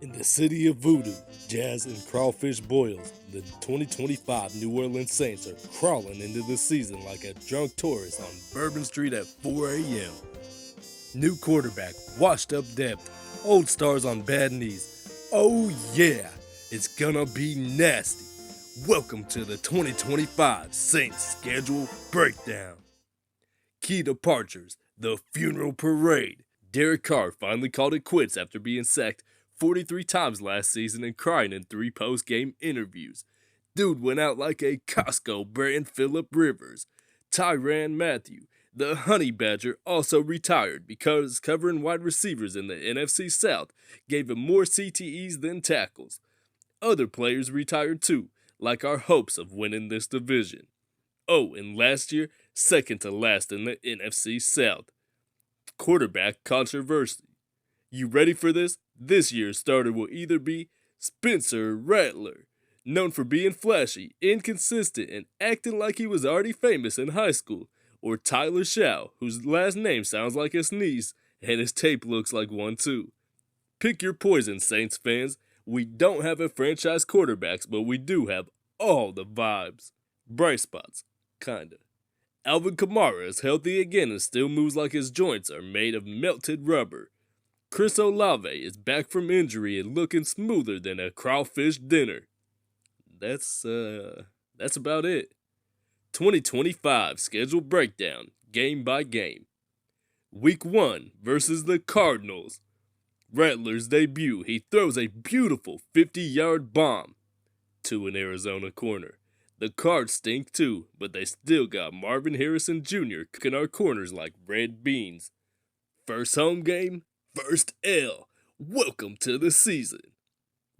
In the city of voodoo, jazz, and crawfish boils, the 2025 New Orleans Saints are crawling into the season like a drunk tourist on Bourbon Street at 4 a.m. New quarterback, washed up depth, old stars on bad knees. Oh yeah, it's gonna be nasty. Welcome to the 2025 Saints Schedule Breakdown. Key departures, the funeral parade. Derek Carr finally called it quits after being sacked 43 times last season and crying in 3 post-game interviews. Dude went out like a Costco brand Phillip Rivers. Tyrann Mathieu, the Honey Badger, also retired because covering wide receivers in the NFC South gave him more CTEs than tackles. Other players retired too, like our hopes of winning this division. Oh, and last year, second to last in the NFC South. Quarterback controversy. You ready for this? This year's starter will either be Spencer Rattler, known for being flashy, inconsistent, and acting like he was already famous in high school, or Tyler Shaw, whose last name sounds like a sneeze, and his tape looks like one too. Pick your poison, Saints fans. We don't have a franchise quarterbacks, but we do have all the vibes. Bright spots, kinda. Alvin Kamara is healthy again and still moves like his joints are made of melted rubber. Chris Olave is back from injury and looking smoother than a crawfish dinner. That's about it. 2025 schedule breakdown, game by game. Week 1 versus the Cardinals. Rattler's debut, he throws a beautiful 50-yard bomb to an Arizona corner. The Cards stink too, but they still got Marvin Harrison Jr. cooking our corners like red beans. First home game, first L. Welcome to the season.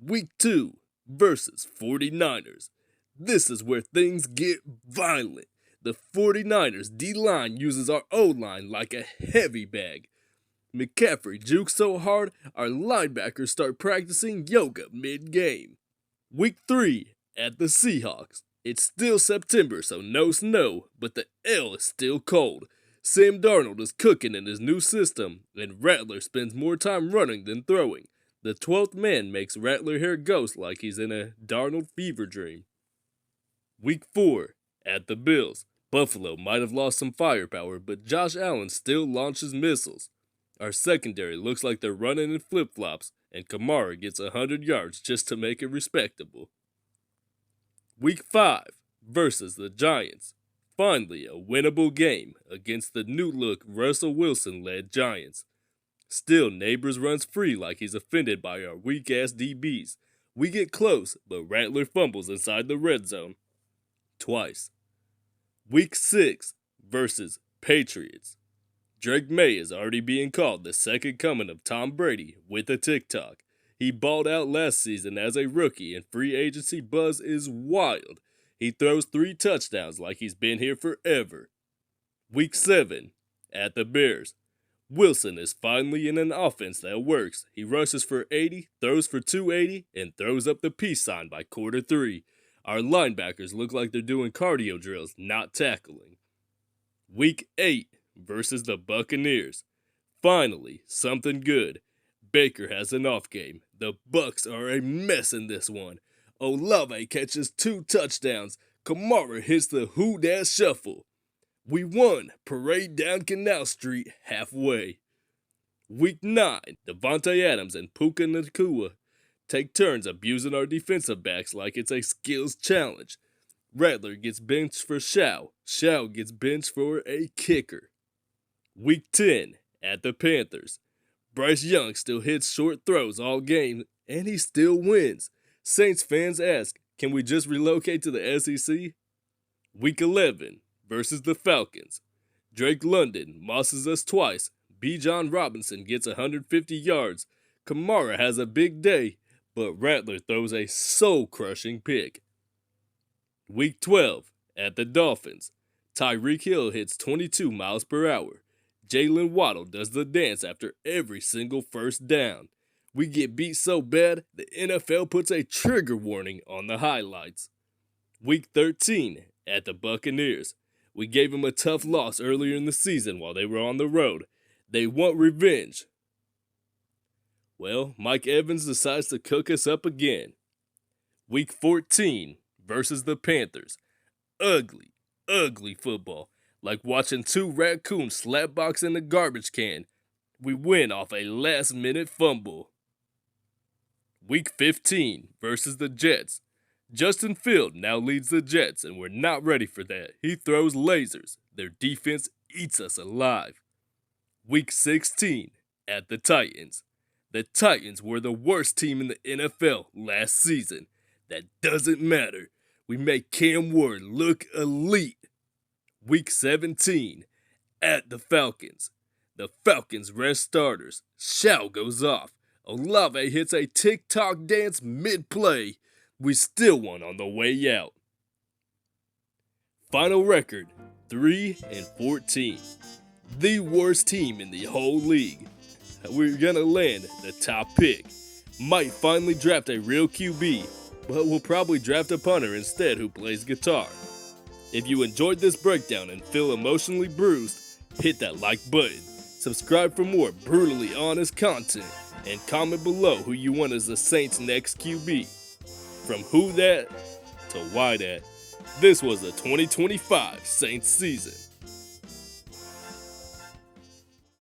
Week 2 versus 49ers. This is where things get violent. The 49ers D-line uses our O-line like a heavy bag. McCaffrey jukes so hard, our linebackers start practicing yoga mid-game. Week 3 at the Seahawks. It's still September, so no snow, but the L is still cold. Sam Darnold is cooking in his new system, and Rattler spends more time running than throwing. The 12th man makes Rattler hair ghost like he's in a Darnold fever dream. Week 4 at the Bills. Buffalo might have lost some firepower, but Josh Allen still launches missiles. Our secondary looks like they're running in flip-flops, and Kamara gets 100 yards just to make it respectable. Week 5 versus the Giants. Finally, a winnable game against the new-look Russell Wilson-led Giants. Still, Neighbors runs free like he's offended by our weak-ass DBs. We get close, but Rattler fumbles inside the red zone. Twice. Week 6 versus Patriots. Drake May is already being called the second coming of Tom Brady with a TikTok. He balled out last season as a rookie, and free agency buzz is wild. He throws 3 touchdowns like he's been here forever. Week 7 at the Bears. Wilson is finally in an offense that works. He rushes for 80, throws for 280, and throws up the peace sign by quarter 3. Our linebackers look like they're doing cardio drills, not tackling. Week 8 versus the Buccaneers. Finally, something good. Baker has an off game. The Bucs are a mess in this one. Olave catches 2 touchdowns. Kamara hits the who-dat shuffle. We won. Parade down Canal Street halfway. Week 9, Devontae Adams and Puka Nacua take turns abusing our defensive backs like it's a skills challenge. Rattler gets benched for Shaw. Shaw gets benched for a kicker. Week 10, at the Panthers. Bryce Young still hits short throws all game, and he still wins. Saints fans ask, can we just relocate to the SEC? Week 11 versus the Falcons. Drake London mosses us twice. Bijan Robinson gets 150 yards. Kamara has a big day, but Rattler throws a soul-crushing pick. Week 12 at the Dolphins. Tyreek Hill hits 22 miles per hour. Jalen Waddle does the dance after every single first down. We get beat so bad, the NFL puts a trigger warning on the highlights. Week 13 at the Buccaneers. We gave them a tough loss earlier in the season while they were on the road. They want revenge. Well, Mike Evans decides to cook us up again. Week 14 versus the Panthers. Ugly, ugly football. Like watching two raccoons slapbox in the garbage can. We win off a last-minute fumble. Week 15 versus the Jets. Justin Field now leads the Jets, and we're not ready for that. He throws lasers. Their defense eats us alive. Week 16 at the Titans. The Titans were the worst team in the NFL last season. That doesn't matter. We make Cam Ward look elite. Week 17 at the Falcons. The Falcons rest starters. Shao goes off. Olave hits a TikTok dance mid-play. We still won on the way out. Final record, 3-14. The worst team in the whole league. We're gonna land the top pick. Might finally draft a real QB, but we'll probably draft a punter instead who plays guitar. If you enjoyed this breakdown and feel emotionally bruised, hit that like button, subscribe for more brutally honest content, and comment below who you want as the Saints' next QB. From who that to why that, this was the 2025 Saints season.